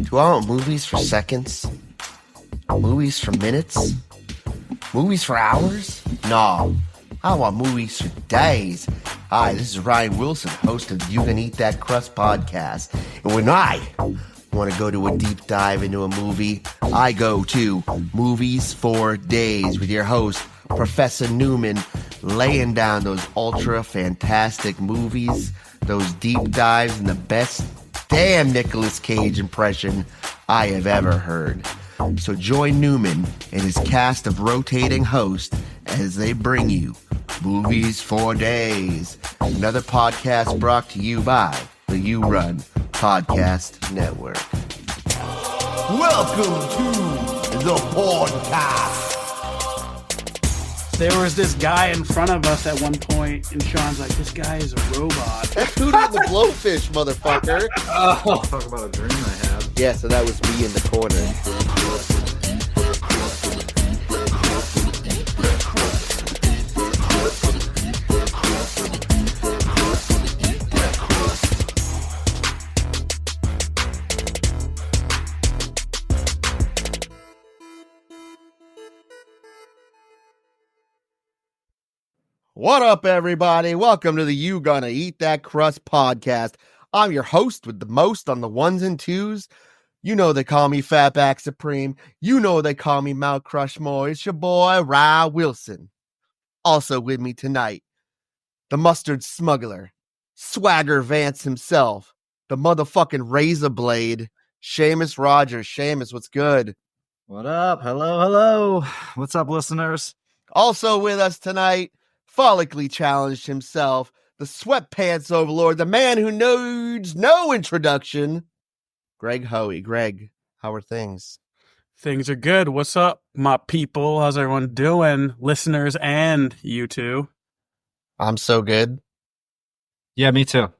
Do I want movies for seconds? Movies for minutes? Movies for hours? No, I want movies for days. Hi, this is Ryan Wilson, host of You Can Eat That Crust podcast. And when I want to go to a deep dive into a movie, I go to Movies for Days with your host, Professor Newman, laying down those ultra fantastic movies, those deep dives, and the best damn Nicolas Cage impression I have ever heard. So join Newman and his cast of rotating hosts as they bring you Movies for Days, another podcast brought to you by the You Run Podcast Network. Welcome to the podcast. There was this guy in front of us at one point, and Sean's like, this guy is a robot. That's Hootie and the Blowfish, motherfucker. Oh, talk about a dream I had. Yeah, so that was me in the corner. What up, everybody? Welcome to the You Gonna Eat That Crust podcast. I'm your host with the most on the ones and twos. You know they call me Fatback Supreme. You know they call me Mount Crushmore. It's your boy, Ryan Wilson. Also with me tonight, the mustard smuggler, Swagger Vance himself, the motherfucking razor blade, Sheamus Rogers. Sheamus, what's good? What up? Hello. What's up, listeners? Also with us tonight, follically challenged himself, the sweatpants overlord, the man who needs no introduction, Greg Hoey. Greg, how are things? Things are good. What's up, my people? How's everyone doing? Listeners and you two. I'm so good. Yeah, me too.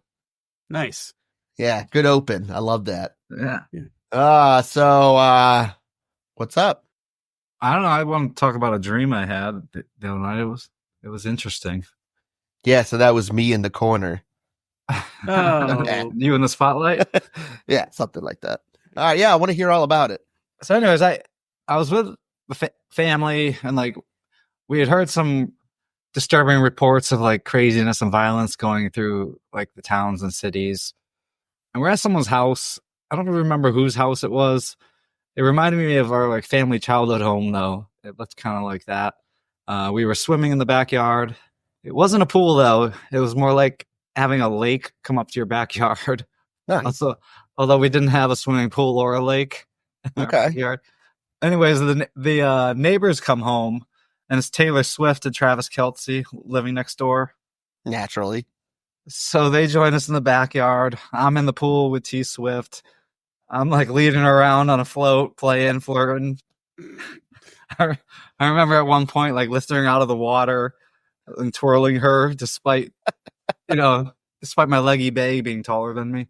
Nice. Yeah, good open. I love that. Yeah. So what's up? I don't know. I want to talk about a dream I had the other night. It was interesting. Yeah, so that was me in the corner. Oh. You in the spotlight? Yeah, something like that. All right, yeah, I want to hear all about it. So anyways, I was with the family, and like we had heard some disturbing reports of like craziness and violence going through like the towns and cities. And we're at someone's house. I don't remember whose house it was. It reminded me of our like family childhood home though. It looked kind of like that. We were swimming in the backyard. It wasn't a pool though. It was more like having a lake come up to your backyard. Nice. Also, although we didn't have a swimming pool or a lake. Okay. Anyways, the neighbors come home, and it's Taylor Swift and Travis Kelce living next door. Naturally. So they join us in the backyard. I'm in the pool with T Swift. I'm like leading her around on a float, playing, flirting. I remember at one point like lifting her out of the water and twirling her despite my leggy bae being taller than me.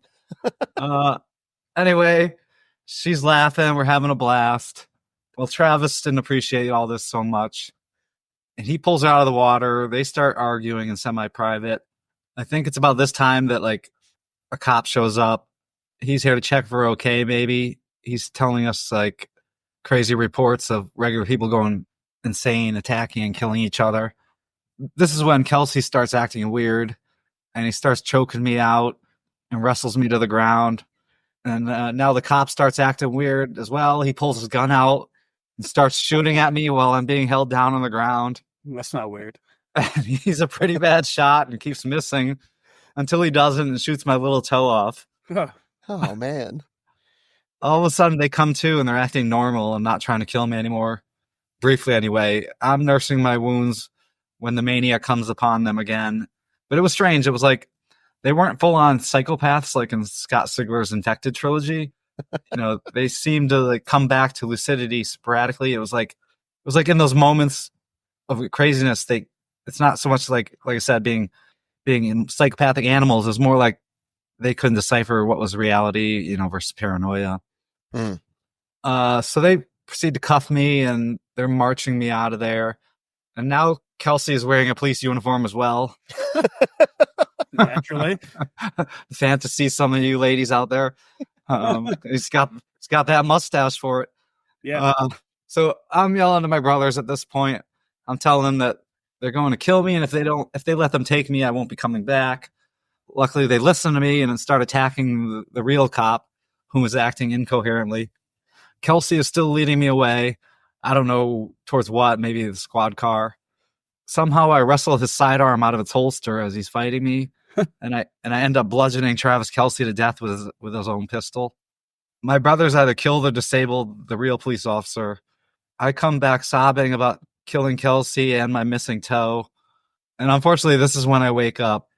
Anyway, she's laughing. We're having a blast. Well, Travis didn't appreciate all this so much. And he pulls her out of the water. They start arguing in semi-private. I think it's about this time that like a cop shows up. He's here to check for okay, maybe. He's telling us like crazy reports of regular people going insane, attacking and killing each other. This is when Kelce starts acting weird, and he starts choking me out and wrestles me to the ground. And now the cop starts acting weird as well. He pulls his gun out and starts shooting at me while I'm being held down on the ground. That's not weird. And he's a pretty bad shot and keeps missing until he doesn't and shoots my little toe off. Oh, man. All of a sudden they come to and they're acting normal and not trying to kill me anymore. Briefly anyway. I'm nursing my wounds when the mania comes upon them again. But it was strange. It was like they weren't full-on psychopaths like in Scott Sigler's Infected trilogy. They seemed to like come back to lucidity sporadically. It was like in those moments of craziness, it's not so much like I said, being in psychopathic animals. It's more like they couldn't decipher what was reality, versus paranoia. So they proceed to cuff me and they're marching me out of there. And now Kelce is wearing a police uniform as well. Naturally. Fantasy, some of you ladies out there. He's got that mustache for it. Yeah. So I'm yelling to my brothers at this point. I'm telling them that they're going to kill me, and if they let them take me, I won't be coming back. Luckily, they listened to me and then start attacking the real cop, who was acting incoherently. Kelce is still leading me away. I don't know towards what, maybe the squad car. Somehow I wrestle his sidearm out of its holster as he's fighting me, and I end up bludgeoning Travis Kelce to death with his own pistol. My brothers either killed or disabled the real police officer. I come back sobbing about killing Kelce and my missing toe. And unfortunately, this is when I wake up.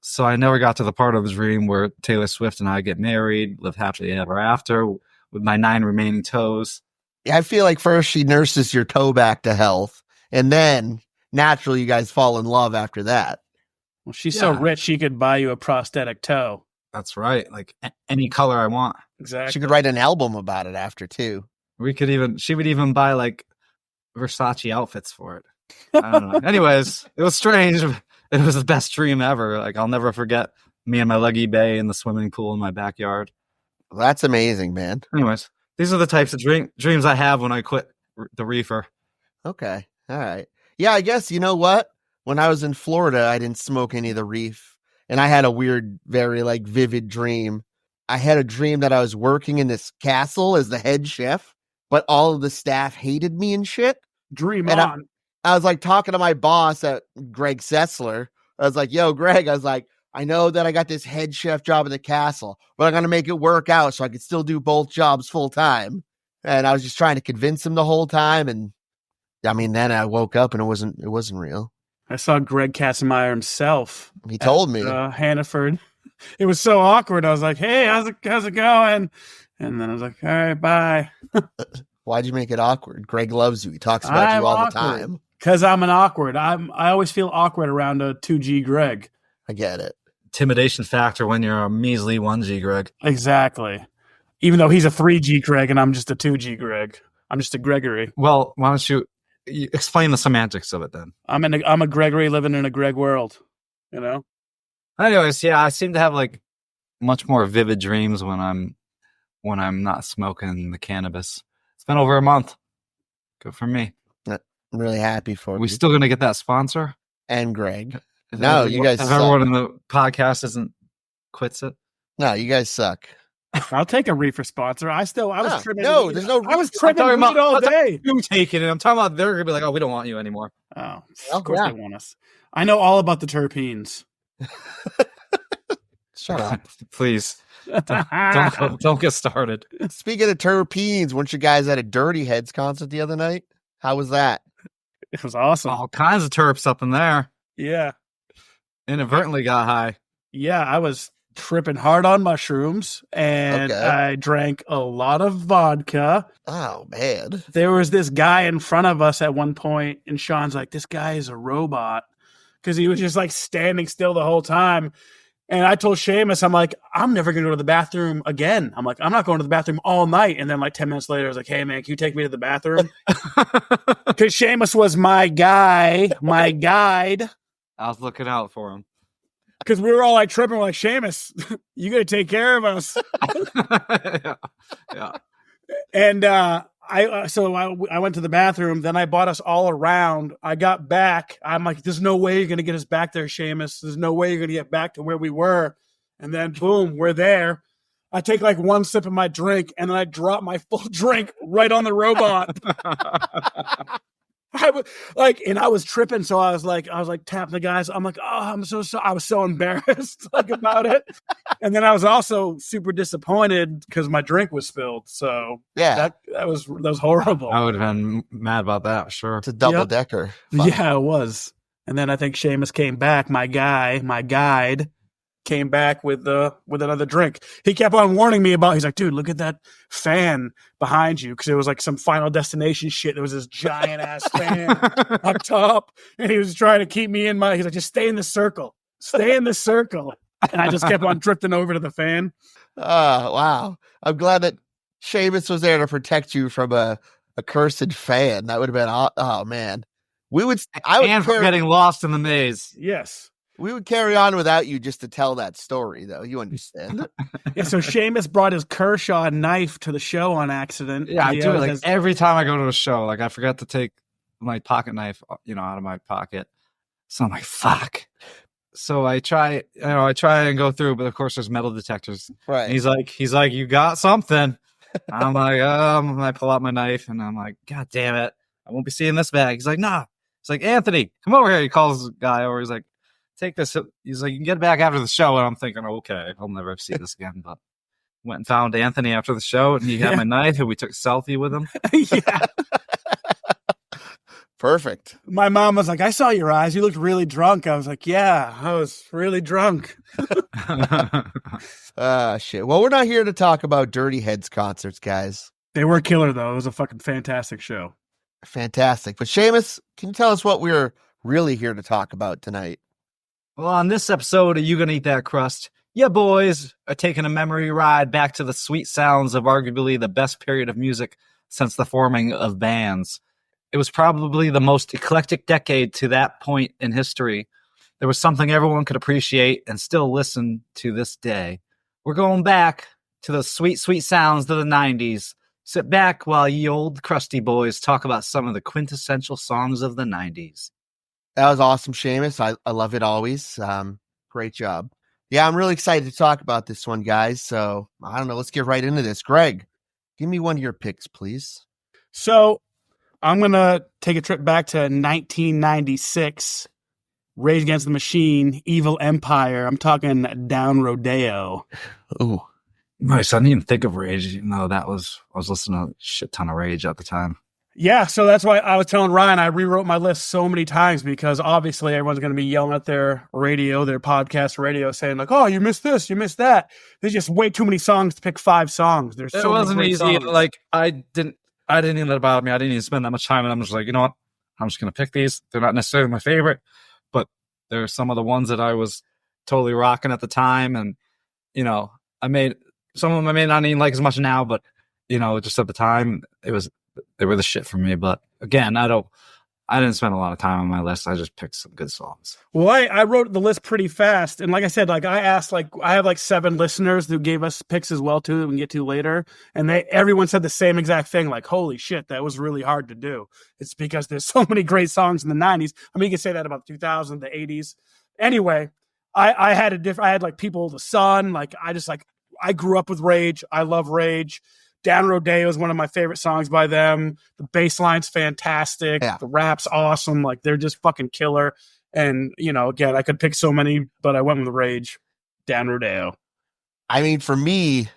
So I never got to the part of the dream where Taylor Swift and I get married, live happily ever after with my 9 remaining toes. Yeah, I feel like first she nurses your toe back to health, and then naturally you guys fall in love after that. Well, she's so rich she could buy you a prosthetic toe. That's right. Like any color I want. Exactly. She could write an album about it she would even buy like Versace outfits for it. I don't know. Anyways, it was strange. It was the best dream ever. Like, I'll never forget me and my leggy bae in the swimming pool in my backyard. Well, that's amazing, man. Anyways, these are the types of dreams I have when I quit the reefer. Okay. All right. Yeah, I guess, you know what? When I was in Florida, I didn't smoke any of the reef. And I had a weird, very vivid dream. I had a dream that I was working in this castle as the head chef, but all of the staff hated me and shit. Dream and on. I was talking to my boss at Greg Sessler. I was like, yo, Greg, I was like, I know that I got this head chef job at the castle, but I'm going to make it work out so I could still do both jobs full time. And I was just trying to convince him the whole time. And I mean, then I woke up and it wasn't real. I saw Greg Kassemeyer himself. He told me. Hannaford. It was so awkward. I was like, hey, how's it going? And then I was like, all right, bye. Why'd you make it awkward? Greg loves you. He talks about you all the time. Because I'm an awkward. I always feel awkward around a 2G Greg. I get it. Intimidation factor when you're a measly 1G Greg. Exactly. Even though he's a 3G Greg and I'm just a 2G Greg. I'm just a Gregory. Well, why don't you explain the semantics of it then? I'm a Gregory living in a Greg world, you know? Anyways, yeah, I seem to have much more vivid dreams when I'm not smoking the cannabis. It's been over a month. Good for me. I'm really happy for you. We still going to get that sponsor? And Greg. No, you guys suck. Everyone in the podcast quits it? No, you guys suck. I'll take a reefer sponsor. I was trimming. No, there's no. I was trimming weed all day. You taking it? I'm talking about they're gonna be like, oh, we don't want you anymore. Oh, of course they want us. I know all about the terpenes. Shut up, please. Don't get started. Speaking of terpenes, weren't you guys at a Dirty Heads concert the other night? How was that? It was awesome. All kinds of terps up in there. Yeah. Inadvertently got high. Yeah, I was tripping hard on mushrooms and I drank a lot of vodka. Oh, man. There was this guy in front of us at one point, and Sean's like, this guy is a robot, because he was just standing still the whole time. And I told Sheamus, I'm like, I'm never going to go to the bathroom again. I'm like, I'm not going to the bathroom all night. And then 10 minutes later, I was like, hey, man, can you take me to the bathroom? Because Sheamus was my guy, my guide. I was looking out for him. Because we were all tripping. We're like, Sheamus, you got to take care of us. Yeah. And I went to the bathroom. Then I bought us all around. I got back. I'm like, there's no way you're going to get us back there, Sheamus. There's no way you're going to get back to where we were. And then, boom, we're there. I take one sip of my drink, and then I drop my full drink right on the robot. I was tripping, so I was tapping the guys. I'm like, oh, I'm so sorry. I was so embarrassed about it. And then I was also super disappointed because my drink was spilled. So yeah, that was horrible. I would have been mad about that. Sure. It's a double decker. Yeah, it was. And then I think Sheamus came back. My guide came back with another drink. He kept on warning me he's like, dude, look at that fan behind you. Cause it was some Final Destination shit. There was this giant ass fan up top. And he was trying to keep me he's like, just stay in the circle. Stay in the circle. And I just kept on drifting over to the fan. Oh, wow. I'm glad that Sheamus was there to protect you from a cursed fan. That would have been, oh man. For getting lost in the maze. Yes. We would carry on without you just to tell that story, though. You understand? Yeah, so Sheamus brought his Kershaw knife to the show on accident. Yeah, I He do it always like has- every time I go to a show. Like I forget to take my pocket knife, out of my pocket. So I'm like, fuck. So I try and go through, but of course there's metal detectors. Right. And he's like, you got something. I'm like, I pull out my knife and I'm like, God damn it. I won't be seeing this bag. He's like, nah. He's like, Anthony, come over here. He calls the guy over. He's like, take this. He's like, you can get it back after the show. And I'm thinking, okay, I'll never see this again. But went and found Anthony after the show and he had my knife and we took a selfie with him. Yeah. Perfect. My mom was like, I saw your eyes. You looked really drunk. I was like, yeah, I was really drunk. Shit. Well, we're not here to talk about Dirty Heads concerts, guys. They were killer, though. It was a fucking fantastic show. Fantastic. But Sheamus, can you tell us what we're really here to talk about tonight? Well, on this episode of You Gonna Eat That Crust, you boys are taking a memory ride back to the sweet sounds of arguably the best period of music since the forming of bands. It was probably the most eclectic decade to that point in history. There was something everyone could appreciate and still listen to this day. We're going back to those sweet, sweet sounds of the 90s. Sit back while ye old crusty boys talk about some of the quintessential songs of the 90s. That was awesome, Sheamus. I love it always. Great job. Yeah, I'm really excited to talk about this one, guys. So, I don't know. Let's get right into this. Greg, give me one of your picks, please. So I'm going to take a trip back to 1996. Rage Against the Machine, Evil Empire. I'm talking Down Rodeo. Ooh. Nice. I didn't even think of Rage. I was listening to a shit ton of Rage at the time. Yeah, so that's why I was telling Ryan I rewrote my list so many times because obviously everyone's going to be yelling at their radio, their podcast radio, saying like, "Oh, you missed this, you missed that." There's just way too many songs to pick 5 songs. There's so wasn't many great easy. songs. Like I didn't even let it bother me. I didn't even spend that much time, and I'm just like, you know what? I'm just going to pick these. They're not necessarily my favorite, but they're some of the ones that I was totally rocking at the time, and I made some of them I may not even like as much now, but just at the time they were the shit for me. But again, I didn't spend a lot of time on my list. I just picked some good songs. Well, I wrote the list pretty fast. And like I said, I asked, I have 7 listeners who gave us picks as well, too, that we can get to later. And everyone said the same exact thing, like, holy shit, that was really hard to do. It's because there's so many great songs in the 90s. I mean, you can say that about the 2000s, the 80s. Anyway, I had People of the Sun. I grew up with Rage. I love Rage. Down Rodeo is one of my favorite songs by them. The bass line's fantastic. Yeah. The rap's awesome. They're just fucking killer. And, again, I could pick so many, but I went with Rage. Down Rodeo. I mean, for me,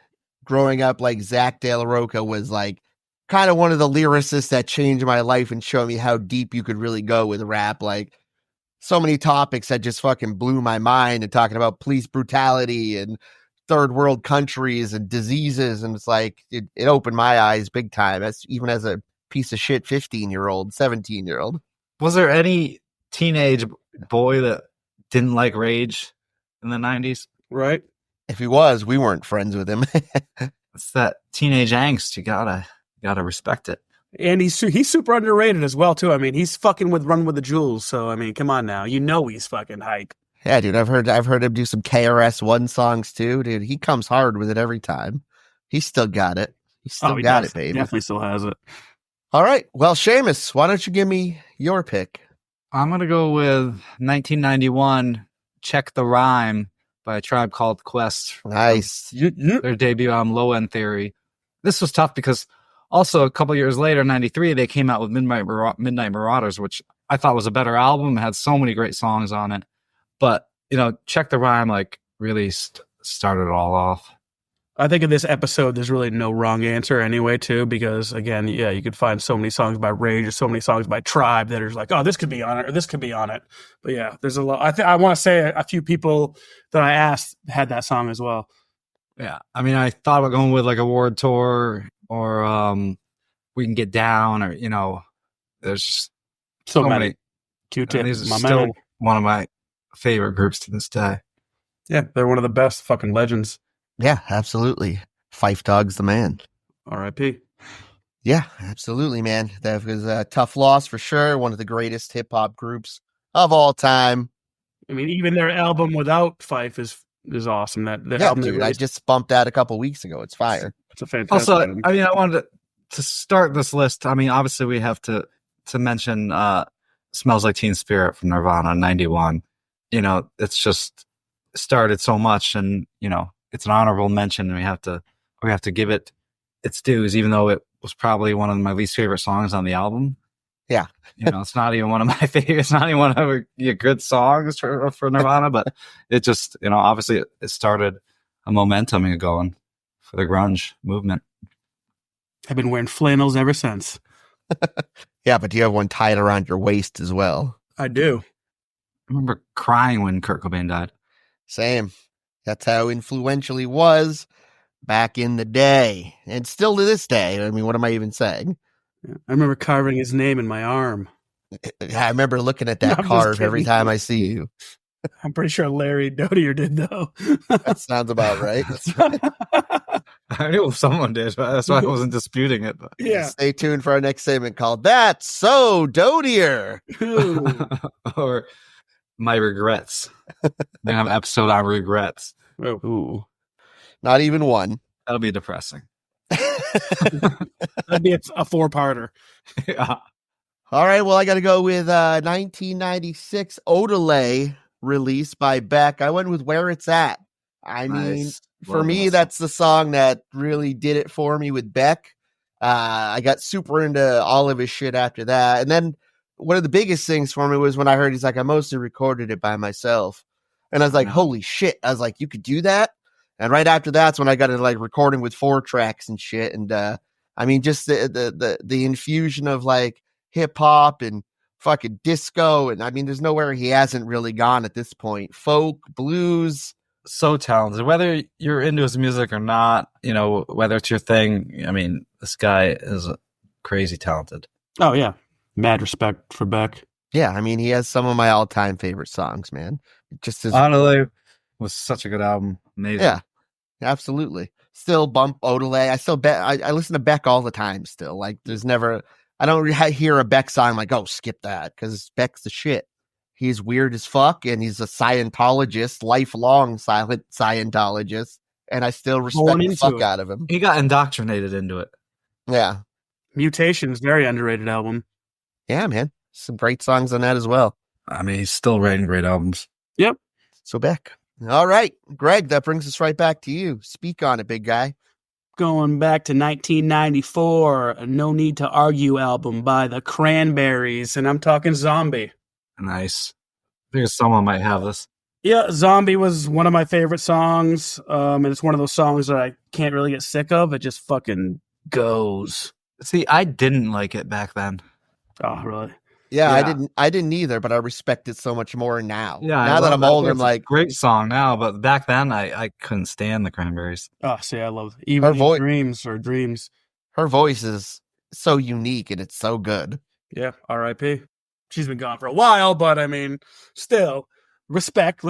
growing up, Zach De La Rocha was kind of one of the lyricists that changed my life and showed me how deep you could really go with rap. So many topics that just fucking blew my mind, and talking about police brutality and third world countries and diseases. And it's it opened my eyes big time. That's even as a piece of shit 15-year-old, 17-year-old. Was there any teenage boy that didn't like Rage in the 90s? Right? If he was, we weren't friends with him. It's that teenage angst. You gotta respect it. And he's super underrated as well, too. I mean, he's fucking with Run with the Jewels. So, I mean, come on now. He's fucking hype. Yeah, dude, I've heard him do some KRS-One songs too, dude. He comes hard with it every time. He's still got it. He got it, baby. Definitely still has it. All right. Well, Sheamus, why don't you give me your pick? I'm going to go with 1991, Check the Rhyme by a Tribe Called Quest. Nice. Their debut album, Low End Theory. This was tough because also a couple years later, 93, they came out with Midnight Marauders, which I thought was a better album. It had so many great songs on it. But, Check the Rhyme, really started it all off. I think in this episode, there's really no wrong answer anyway, too, because, again, yeah, you could find so many songs by Rage or so many songs by Tribe that are oh, this could be on it or this could be on it. But, yeah, there's a lot. I want to say a few people that I asked had that song as well. Yeah. I mean, I thought about going with a World Tour or We Can Get Down or, there's just so many. Q-Tip, these are my still man. one of my favorite groups to this day. Yeah, they're one of the best fucking legends. Yeah, absolutely. Fife Dog's the man. R.I.P. Yeah, absolutely, man. That was a tough loss for sure. One of the greatest hip hop groups of all time. I mean, even their album without Fife is awesome. That Yeah, album dude, I just bumped that a couple weeks ago. It's fire. It's a fantastic Also, album. I mean, I wanted to start this list. I mean, obviously, we have to mention "Smells Like Teen Spirit" from Nirvana, '91. You know, it's just started so much, and you know, it's an honorable mention. And we have to give it its dues, even though it was probably one of my least favorite songs on the album. Yeah, you know, it's not even one of my favorites. It's not even one of your good songs for Nirvana, but it just, you know, obviously it started a momentum going for the grunge movement. I've been wearing flannels ever since. Yeah, but do you have one tied around your waist as well? I do. I remember crying when Kurt Cobain died. Same. That's how influential he was back in the day, and still to this day. I mean, what am I even saying? Yeah. I remember carving his name in my arm. I remember looking at that carve every time I see you. I'm pretty sure Larry Dodier did, though. That sounds about right. I knew someone did. That's why I wasn't disputing it. But. Yeah. Stay tuned for our next segment called "That's So Dodier." Or my regrets. They have an episode on regrets. Ooh. Not even one. That'll be depressing. That'd be a 4-parter. Yeah. All right, well, I got to go with 1996 Odelay release by Beck. I went with Where It's At. I mean, for me, that's the song that really did it for me with Beck. I got super into all of his shit after that. And then one of the biggest things for me was when I heard he's like, I mostly recorded it by myself. And I was like, holy shit. I was like, you could do that? And right after that's when I got into like recording with 4 tracks and shit. And I mean, just the infusion of like hip hop and fucking disco. And I mean, there's nowhere he hasn't really gone at this point. Folk, blues. So talented. Whether you're into his music or not, you know, whether it's your thing, I mean, this guy is crazy talented. Oh, yeah. Mad respect for Beck. Yeah, I mean, he has some of my all-time favorite songs, man. Just as Odelay was such a good album. Amazing. Yeah, absolutely. Still bump Odelay. I still bet I listen to Beck all the time still. Like there's never I don't hear a Beck song like, oh, skip that, because Beck's the shit. He's weird as fuck, and he's a Scientologist, lifelong silent Scientologist, and I still respect the fuck out of him. He got indoctrinated into it. Yeah. Mutations, very underrated album. Yeah, man. Some great songs on that as well. I mean, he's still writing great albums. Yep. So Beck. All right, Greg, that brings us right back to you. Speak on it, big guy. Going back to 1994, a No Need to Argue album by the Cranberries, and I'm talking Zombie. Nice. I think someone might have this. Yeah, Zombie was one of my favorite songs, and it's one of those songs that I can't really get sick of. It just fucking goes. See, I didn't like it back then. Oh, really? Yeah, I didn't either, but I respect it so much more now. Yeah, now that I'm older, I'm like, great song now, but back then I couldn't stand the Cranberries. Oh, see, I love it. Even Dreams. Her voice is so unique and it's so good. Yeah, R.I.P. She's been gone for a while, but I mean, still, respect.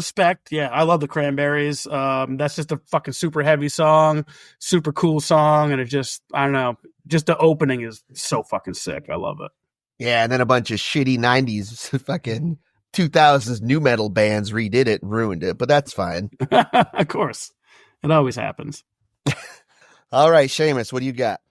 Yeah, I love the Cranberries. That's just a fucking super heavy song, super cool song, and it just, I don't know, just the opening is so fucking sick. I love it. Yeah, and then a bunch of shitty 90s fucking 2000s new metal bands redid it and ruined it, but that's fine. Of course. It always happens. All right, Sheamus, what do you got?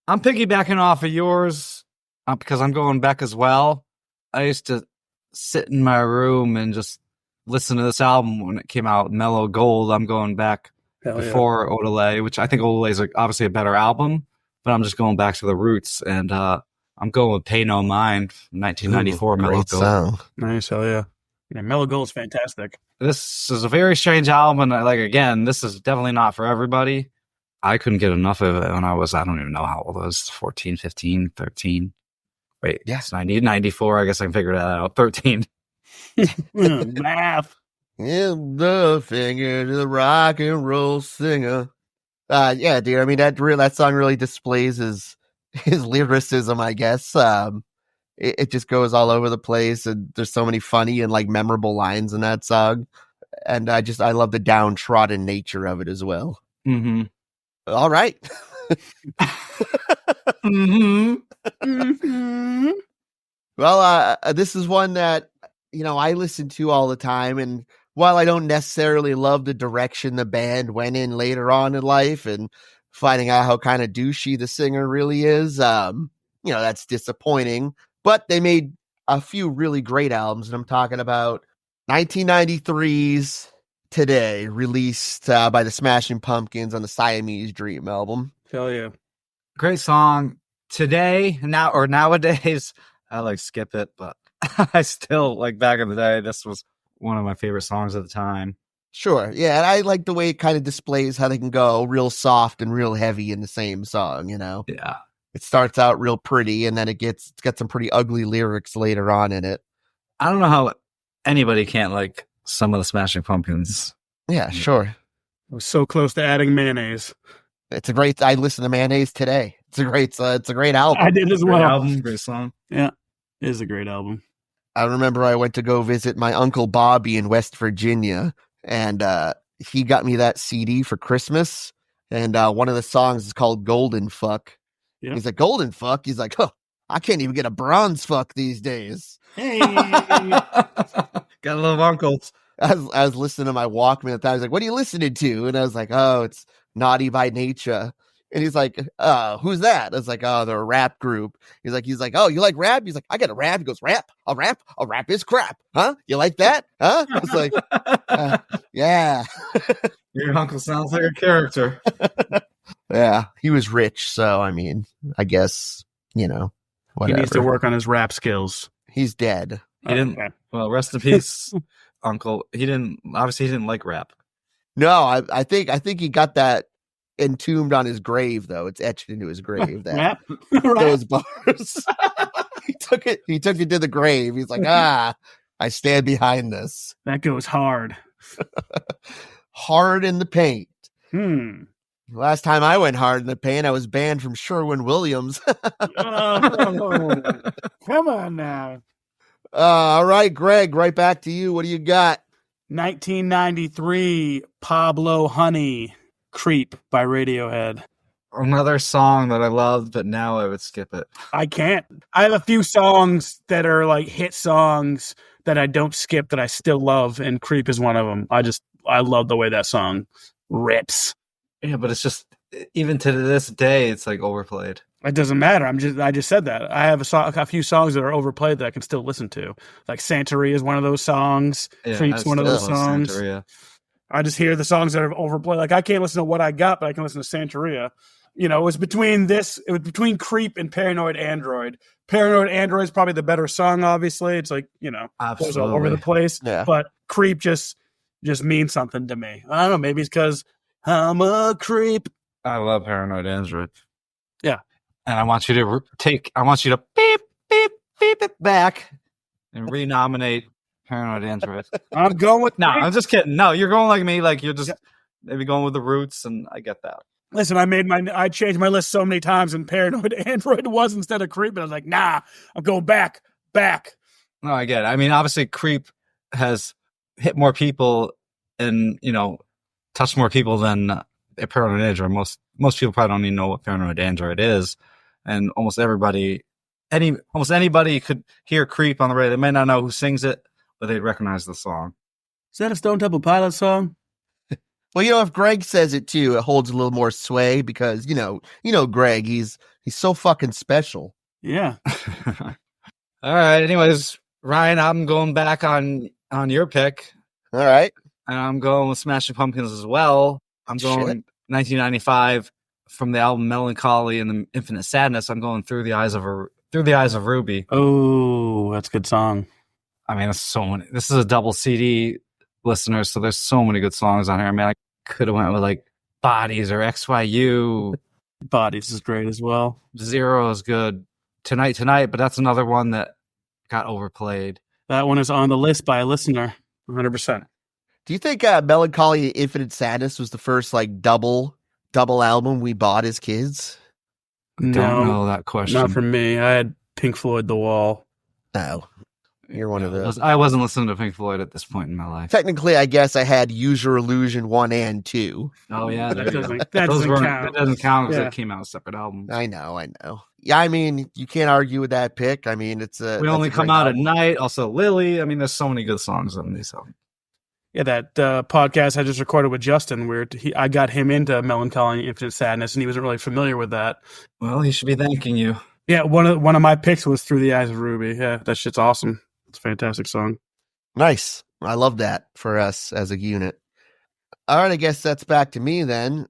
I'm piggybacking off of yours because I'm going back as well. I used to sit in my room and just listen to this album when it came out, Mellow Gold. I'm going back before Odelay, which I think Odelay is obviously a better album, but I'm just going back to the roots, and I'm going with Pay No Mind, 1994. Mellow Gold. Song. Nice, hell yeah. Yeah, Mellow Gold is fantastic. This is a very strange album, and again, this is definitely not for everybody. I couldn't get enough of it when I don't even know how old I was, 14, 15, 13. Wait, yes, 94. I guess I can figure that out. 13. Math. In the finger to the rock and roll singer. Yeah, dude. I mean, that song really displays his lyricism, I guess. It just goes all over the place, and there's so many funny and like memorable lines in that song. And I love the downtrodden nature of it as well. Mm-hmm. All right. Mm-hmm. Mm-hmm. Well, this is one that I listen to all the time. And while I don't necessarily love the direction the band went in later on in life and finding out how kind of douchey the singer really is, that's disappointing. But they made a few really great albums, and I'm talking about 1993's Today, released by the Smashing Pumpkins on the Siamese Dream album. Hell yeah. Great song. Today, nowadays, I skip it, but I still, back in the day, this was one of my favorite songs at the time. Sure. Yeah. And I like the way it kind of displays how they can go real soft and real heavy in the same song, Yeah. It starts out real pretty, and then it's got some pretty ugly lyrics later on in it. I don't know how anybody can't like some of the Smashing Pumpkins. Yeah, sure. I was so close to adding mayonnaise. I listen to Mayonnaise today. It's a great album. I did as well. Great album, great song. Yeah, it is a great album. I remember I went to go visit my Uncle Bobby in West Virginia, and he got me that CD for Christmas. And one of the songs is called Golden Fuck. Yeah. He's like, Golden Fuck? He's like, oh, I can't even get a bronze fuck these days. Hey. Gotta love uncles. I was listening to my Walkman at the time. I was like, what are you listening to? And I was like, oh, it's Naughty by Nature. And he's like, who's that? I was like, oh, they're a rap group. He's like, oh, you like rap? He's like, I got a rap. He goes, rap? A rap is crap. Huh? You like that? Huh? I was like, yeah. Your uncle sounds like a character. Yeah, he was rich. So, I mean, I guess, whatever. He needs to work on his rap skills. He's dead. He didn't. Well, rest in peace, Uncle. He didn't like rap. No, I think he got that entombed on his grave, though. It's etched into his grave. That those bars. He took it to the grave. He's like, I stand behind this. That goes hard. Hard in the paint. Last time I went hard in the paint, I was banned from Sherwin-Williams. Oh, come on now. All right, Greg, right back to you. What do you got? 1993, Pablo Honey, Creep by Radiohead. Another song that I loved, but now I would skip it. I can't. I have a few songs that are like hit songs that I don't skip that I still love, and Creep is one of them. I love the way that song rips. Yeah, but it's just, even to this day, it's like overplayed. It doesn't matter. I just said that. I have a few songs that are overplayed that I can still listen to. Like Santeria is one of those songs. Yeah, Creep's one of those songs. Santeria. I just hear the songs that are overplayed. Like I can't listen to What I Got, but I can listen to Santeria. It was between Creep and Paranoid Android. Paranoid Android is probably the better song, obviously. It's like, goes all over the place. Yeah. But Creep just means something to me. I don't know, maybe it's because I'm a creep. I love Paranoid Android. Yeah. And I want you to beep, beep, beep it back and renominate Paranoid Android. I'm going with No, I'm just kidding. No, you're going like me. Like you're just maybe going with the roots, and I get that. Listen, I changed my list so many times, and Paranoid Android was instead of Creep, and I was like, nah, I'm going back. No, I get it. I mean, obviously, Creep has hit more people and, touched more people than Paranoid Android. Most people probably don't even know what Paranoid Android is. And almost anybody could hear Creep on the radio. They may not know who sings it, but they'd recognize the song. Is that a Stone Temple Pilots song? Well, if Greg says it too, it holds a little more sway because, Greg, he's so fucking special. Yeah. All right. Anyways, Ryan, I'm going back on your pick. All right. And I'm going with Smashing Pumpkins as well. I'm going 1995 from the album Melancholy and the Infinite Sadness. I'm going Through the Eyes of Ruby. Oh, that's a good song. I mean, there's so many. This is a double CD, listeners, so there's so many good songs on here. I mean, I could have went with like Bodies or XYU. Bodies is great as well. Zero is good. Tonight, but that's another one that got overplayed. That one is on the list by a listener, 100%. Do you think Melancholy and Infinite Sadness was the first like double album we bought as kids? Don't know that question. Not for me. I had Pink Floyd The Wall. Oh. You're one of those. I wasn't listening to Pink Floyd at this point in my life. Technically, I guess I had Use Your Illusion 1 and 2. Oh, yeah. That doesn't count. That doesn't count because it came out as separate albums. I know. Yeah, I mean, you can't argue with that pick. I mean, We Only Come Out at Night. Also, Lily. I mean, there's so many good songs on these albums. Yeah, that podcast I just recorded with Justin, where I got him into Melancholy and Infinite Sadness, and he wasn't really familiar with that. Well, he should be thanking you. Yeah, one of my picks was Through the Eyes of Ruby. Yeah, that shit's awesome. It's a fantastic song. Nice. I love that for us as a unit. All right, I guess that's back to me then.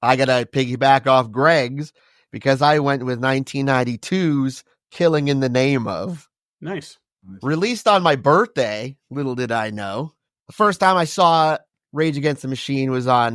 I got to piggyback off Greg's because I went with 1992's Killing in the Name of. Nice. Released on my birthday, little did I know. The first time I saw Rage Against the Machine was on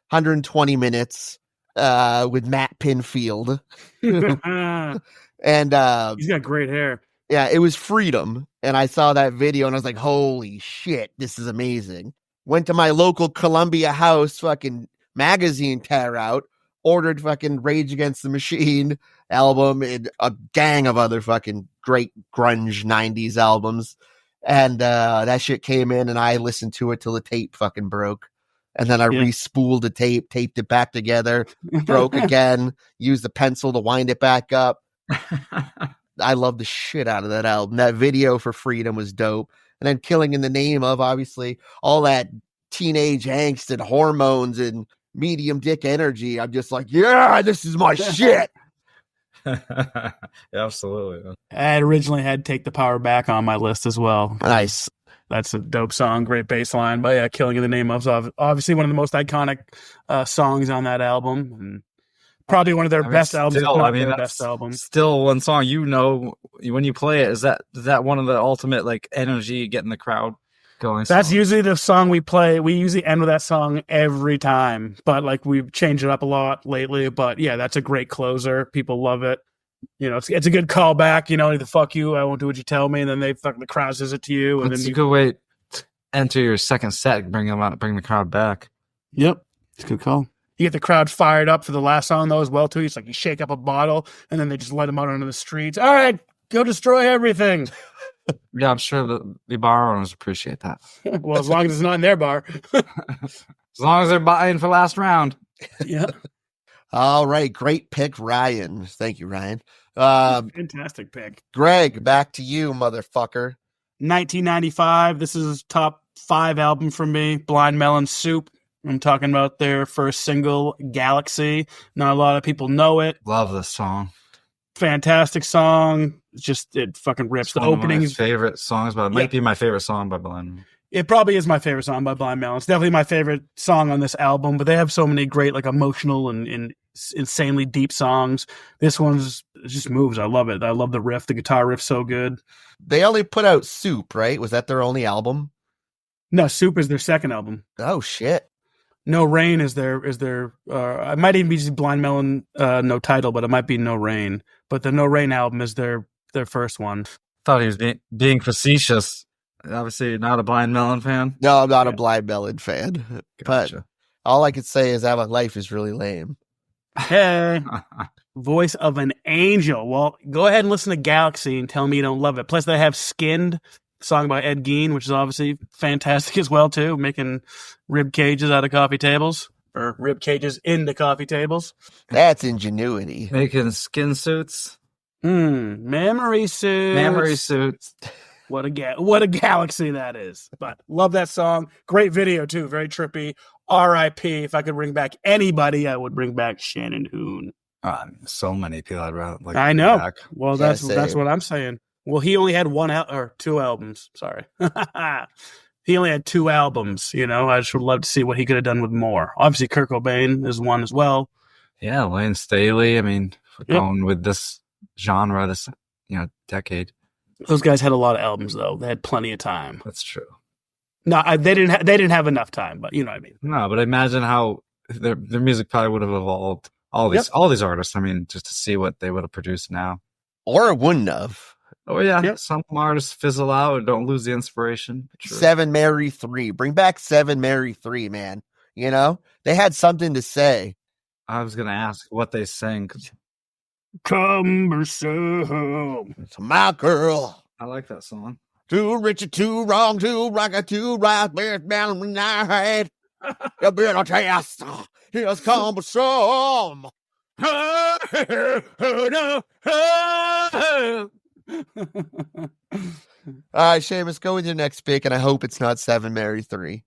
120 Minutes with Matt Pinfield. And he's got great hair. Yeah, it was Freedom. And I saw that video and I was like, holy shit, this is amazing. Went to my local Columbia House fucking magazine tear out, ordered fucking Rage Against the Machine album and a gang of other fucking great grunge 90s albums. And that shit came in and I listened to it till the tape fucking broke. And then I re-spooled the tape, taped it back together, broke again, used the pencil to wind it back up. I love the shit out of that album. That video for Freedom was dope. And then Killing in the Name of, obviously, all that teenage angst and hormones and medium dick energy. I'm just like, yeah, this is my shit. Yeah, absolutely. I originally had Take the Power Back on my list as well. Nice. That's a dope song, great bass line. But yeah, Killing in the Name of is obviously one of the most iconic songs on that album. And probably one of their best albums. Their best album. Still one song, when you play it, is that one of the ultimate like energy getting the crowd going? That's usually the song we play. We usually end with that song every time, but like we've changed it up a lot lately. But yeah, that's a great closer. People love it. You know, it's a good callback. You know, the fuck you, I won't do what you tell me, and then the crowd says it to you, and it's then a good way to enter your second set, bring the crowd back. Yep, it's a good call. You get the crowd fired up for the last song though as well too. It's like you shake up a bottle, and then they just let them out onto the streets. All right, go destroy everything. Yeah, I'm sure the bar owners appreciate that. Well, as long as it's not in their bar. As long as they're buying for last round. Yeah. All right. Great pick, Ryan. Thank you, Ryan. Fantastic pick. Greg, back to you, motherfucker. 1995. This is top 5 album for me. Blind Melon Soup. I'm talking about their first single, Galaxy. Not a lot of people know it. Love this song. Fantastic song. It fucking rips. It's the opening is favorite songs, but it might be my favorite song by Blind Melon. It probably is my favorite song by Blind Melon. It's definitely my favorite song on this album, but they have so many great, like, emotional and insanely deep songs. This one's just moves. I love it. I love the riff. The guitar riff's so good. They only put out Soup, right? Was that their only album? No, Soup is their second album. Oh, shit. No Rain is their it might even be just Blind Melon, No Title, but it might be No Rain. But the No Rain album is their first one. Thought he was being facetious. Obviously, you're not a Blind Melon fan. No, I'm not a Blind Melon fan. Gotcha. But all I could say is that my life is really lame. Hey, Voice of an Angel. Well, go ahead and listen to Galaxy and tell me you don't love it. Plus, they have Skinned, song by Ed Gein, which is obviously fantastic as well, too. Making rib cages out of coffee tables. Or rib cages into coffee tables. That's ingenuity. Making skin suits. Memory suits. Memory suits. What a galaxy that is. But love that song. Great video, too. Very trippy. R.I.P. If I could bring back anybody, I would bring back Shannon Hoon. So many people I'd rather like. I know. Back. Well, that's what I'm saying. Well, he only had two albums. Sorry. He only had 2 albums, you know. I just would love to see what he could have done with more. Obviously, Kurt Cobain is one as well. Yeah, Lane Staley. I mean, going with this genre, this decade. Those guys had a lot of albums, though. They had plenty of time. That's true. No, they didn't have enough time, but you know what I mean. No, but imagine how their music probably would have evolved. All these artists. I mean, just to see what they would have produced now, or it wouldn't have. Oh yeah, some artists fizzle out and don't lose the inspiration. Sure. 7 Mary 3. Bring back 7 Mary 3, man. You know, they had something to say. I was gonna ask what they sang. Cumbersome. It's my girl. I like that song. Too rich, too wrong, too rock, too right, best man in our head. You better test. Here's come some. All right, Sheamus, go with your next pick, and I hope it's not 7 Mary 3.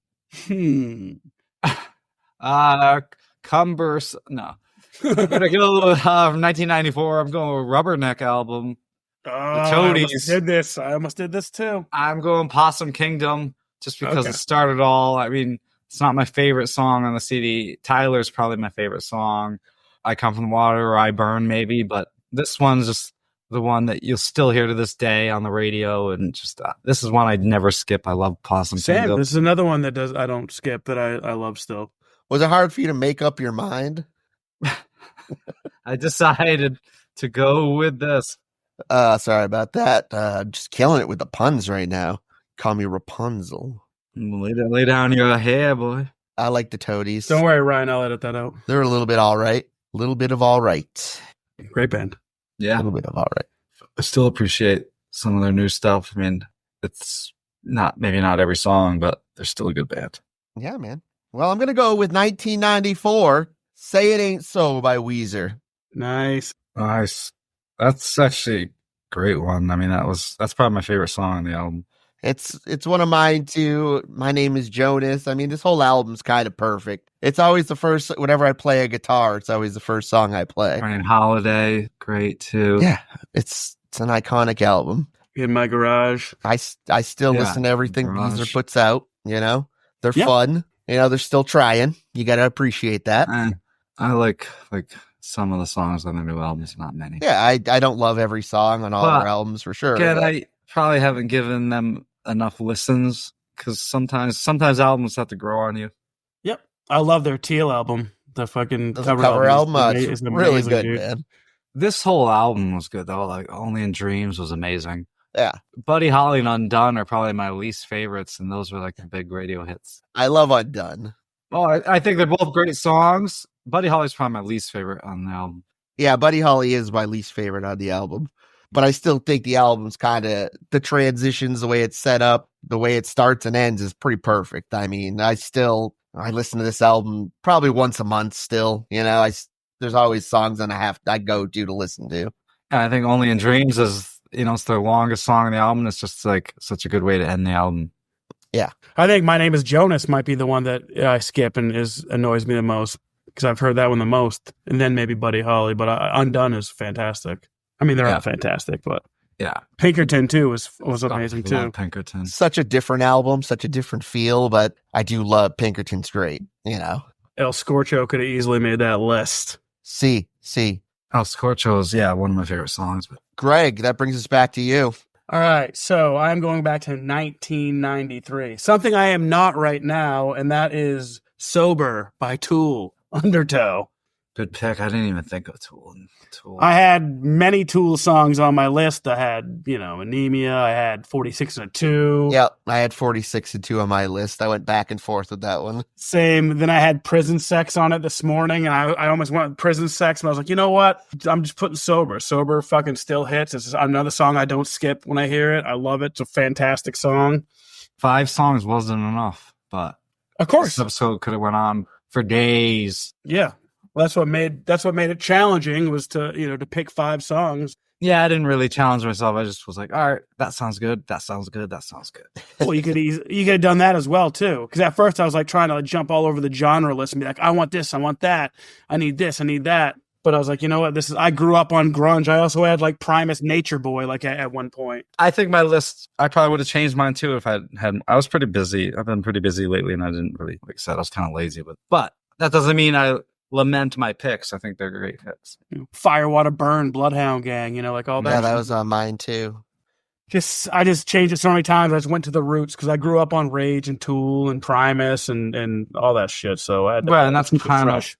Cumbers. No. I'm gonna get a little from 1994. I'm going with Rubberneck album. Oh, Toadies. I almost did this too. I'm going Possum Kingdom just because it started all. I mean, it's not my favorite song on the CD. Tyler's probably my favorite song. I Come From the Water or I Burn maybe, but this one's just the one that you'll still hear to this day on the radio, and just this is one I'd never skip. I love Possum Kingdom. This is another one that I don't skip that I love still. Was it hard for you to make up your mind? I decided to go with this. Sorry about that. Just killing it with the puns right now. Call me Rapunzel. Lay down your hair, boy. I like the Toadies. Don't worry, Ryan. I'll edit that out. They're a little bit all right. A little bit of all right. Great band. Yeah. A little bit of all right. I still appreciate some of their new stuff. I mean, it's maybe not every song, but they're still a good band. Yeah, man. Well, I'm going to go with 1994, Say It Ain't So by Weezer. Nice. That's actually a great one. I mean, that's probably my favorite song on the album. It's one of mine too. My Name is Jonas. I mean, this whole album's kind of perfect. It's always the first, whenever I play a guitar, it's always the first song I play. Ryan Holiday, great too. Yeah, it's an iconic album. In my garage. I still listen to everything Weezer puts out, you know? They're fun. You know, they're still trying. You got to appreciate that. I like some of the songs on the new albums, not many. Yeah, I don't love every song on all their albums for sure. Again, I probably haven't given them enough listens because sometimes albums have to grow on you. Yep. I love their Teal album. The fucking cover album is really amazing, good, dude. man. This whole album was good though. Like Only in Dreams was amazing. Yeah. Buddy Holly and Undone are probably my least favorites, and those were like the big radio hits. I love Undone. Oh, I think they're both great songs. Buddy Holly's probably my least favorite on the album. Yeah, Buddy Holly is my least favorite on the album. But I still think the album's kind of, the transitions, the way it's set up, the way it starts and ends is pretty perfect. I mean, I listen to this album probably once a month still. You know, there's always songs I go to listen to. And I think Only in Dreams is, it's their longest song on the album. It's just like such a good way to end the album. Yeah. I think My Name is Jonas might be the one that I skip and annoys me the most because I've heard that one the most. And then maybe Buddy Holly, but Undone is fantastic. I mean, they're all fantastic, but yeah. Pinkerton too was amazing too. Pinkerton. Such a different album, such a different feel, but I do love Pinkerton's great, you know. El Scorcho could have easily made that list. See. El Scorcho is, one of my favorite songs. But Greg, that brings us back to you. All right, so I'm going back to 1993. Something I am not right now, and that is Sober by Tool, Undertow. Good pick. I didn't even think of Tool. I had many Tool songs on my list. I had, Anemia. I had 46 and a 2. Yep, I had 46 and 2 on my list. I went back and forth with that one. Same. Then I had Prison Sex on it this morning, and I almost went with Prison Sex, and I was like, you know what? I'm just putting Sober. Sober fucking still hits. It's another song I don't skip when I hear it. I love it. It's a fantastic song. 5 songs wasn't enough, but of course, this episode could have went on for days. Yeah. Well, that's what made it challenging was to pick 5 songs. Yeah, I didn't really challenge myself. I just was like, all right, that sounds good. That sounds good. That sounds good. Well, you could have done that as well too. Because at first I was like trying to jump all over the genre list and be like, I want this, I want that, I need this, I need that. But I was like, you know what? I grew up on grunge. I also had Primus, Nature Boy, at one point. I think my list, I probably would have changed mine too if I was pretty busy. I've been pretty busy lately, and I didn't really, like I said, I was kind of lazy. But that doesn't mean I lament my picks. I think they're great hits. Firewater Burn, Bloodhound Gang, all that. Yeah, that was on mine too. I just changed it so many times. I just went to the roots because I grew up on Rage and Tool and Primus and all that shit. So I had to, and that's kind of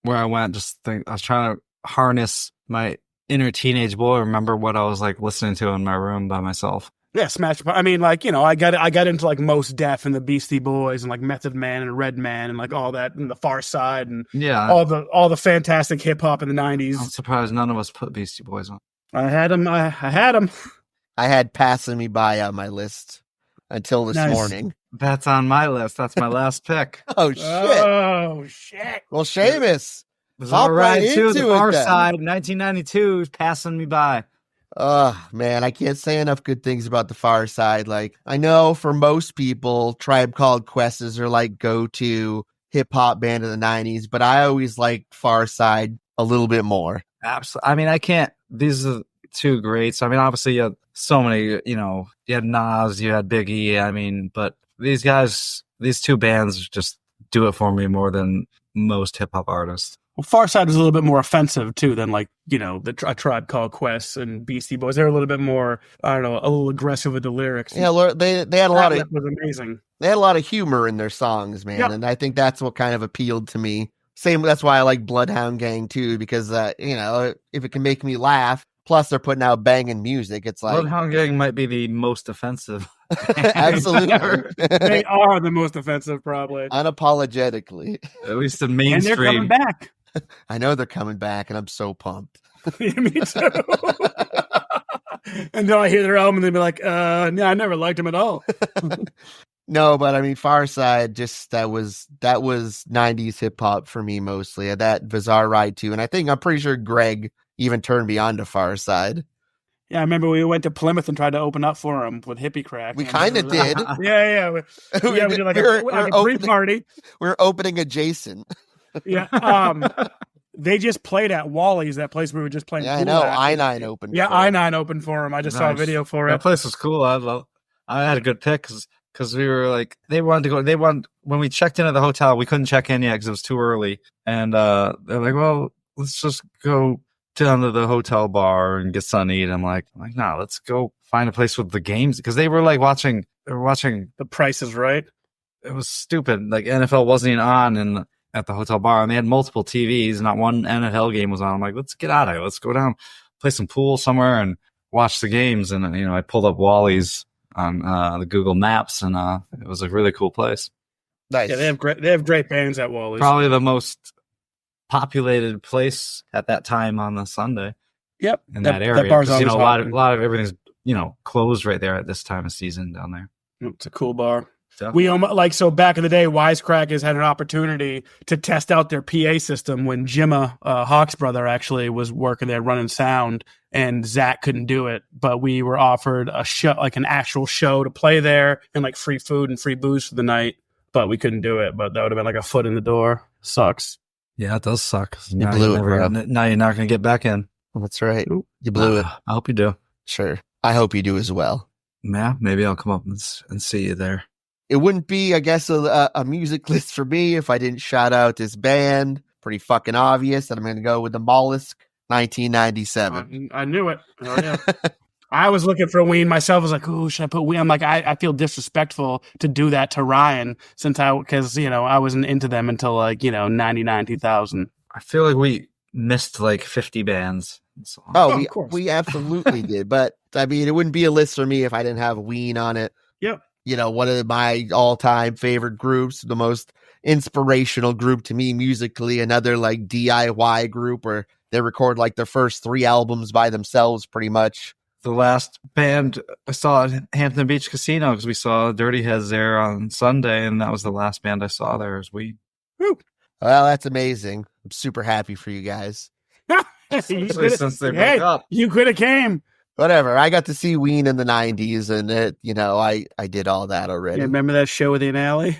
where I went. I was trying to harness my inner teenage boy. Remember what I was listening to in my room by myself. Yeah, Smash. I mean, I got into Mos Def and the Beastie Boys and Method Man and Redman and all that and the Far Side and all the fantastic hip hop in the 90s. I'm surprised none of us put Beastie Boys on. I had them. I had Passing Me By on my list until this Nice. morning. That's on my list. That's my last pick. Oh, shit. Oh, shit. Well, Sheamus. Bizarre Ride 2, The into it Far then. Side, 1992, Passing Me By. Oh, man, I can't say enough good things about the Far Side. Like, I know for most people, Tribe Called Quest is their like go-to hip-hop band of the 90s, but I always liked Far Side a little bit more. Absolutely. I mean, I can't. These are two greats. I mean, obviously, you had so many, you had Nas, you had Big E. I mean, but these guys, these two bands just do it for me more than most hip-hop artists. Well, Far Side was a little bit more offensive, too, than like, a Tribe Called Quest and Beastie Boys. They're a little bit more, I don't know, a little aggressive with the lyrics. Yeah, they had a lot of... was amazing. They had a lot of humor in their songs, man, Yep. and I think that's what kind of appealed to me. That's why I like Bloodhound Gang, too, because, if it can make me laugh, plus they're putting out banging music, it's like... Bloodhound Gang might be the most offensive. Absolutely. They are the most offensive, probably. Unapologetically. At least in And mainstream. they're coming back. I know they're coming back, and I'm so pumped. Yeah, me too. And then I hear their album, and they'll be like, no, I never liked them at all. No, but I mean, Far Side, just that was 90s hip hop for me mostly. That Bizarre Ride 2, and I'm pretty sure Greg even turned me on to Far Side. Yeah, I remember we went to Plymouth and tried to open up for him with Hippie Crack. We kind of did. Yeah. We did like a pre-party. We're opening adjacent. Yeah. They just played at Wally's, that place we were just playing. Yeah, I know. I-9 opened. Yeah, I-9 opened for him. I just saw a video for it. That place was cool. I had a good pick because we were like, when we checked into the hotel, we couldn't check in yet because it was too early. And they're like, well, let's just go down to the hotel bar and get something to eat. I'm like, no, let's go find a place with the games, because they were watching The Price is Right. It was stupid. Like, NFL wasn't even on at the hotel bar, and they had multiple TVs. Not one NFL game was on. I'm like, let's get out of here. Let's go down, play some pool somewhere, and watch the games. And I pulled up Wally's on the Google Maps, and it was a really cool place. Nice. Yeah, they have great bands at Wally's. Probably the most populated place at that time on the Sunday. Yep, in that area. That bar's always a lot of everything's closed right there at this time of season down there. It's a cool bar. Definitely. So back in the day, Wisecrackers had an opportunity to test out their PA system when Jimma, Hawk's brother, actually was working there running sound, and Zach couldn't do it. But we were offered a show, like an actual show to play there, and like free food and free booze for the night. But we couldn't do it. But that would have been like a foot in the door. Sucks. Yeah, it does suck. You blew it, bro. Now you're not going to get back in. That's right. You blew it. I hope you do. Sure. I hope you do as well. Yeah, maybe I'll come up and see you there. It wouldn't be, I guess, a music list for me if I didn't shout out this band. Pretty fucking obvious that I'm going to go with the Mollusk, 1997. I knew it. Oh, yeah. I was looking for Ween myself. I was like, "Ooh, should I put Ween?" I'm like, I feel disrespectful to do that to Ryan because I wasn't into them until 99, 2000. I feel like we missed like 50 bands. Oh, we absolutely did. But I mean, it wouldn't be a list for me if I didn't have Ween on it. Yep. One of my all-time favorite groups, the most inspirational group to me musically, another like DIY group where they record like their first 3 albums by themselves pretty much. The last band I saw at Hampton Beach Casino, because we saw Dirty Heads there on Sunday, and that was the last band I saw there as Ween. Well, that's amazing. I'm super happy for you guys. Especially since they broke up. You could have came. Whatever. I got to see Ween in the 90s, and I did all that already. Yeah, remember that show with Ian Alley?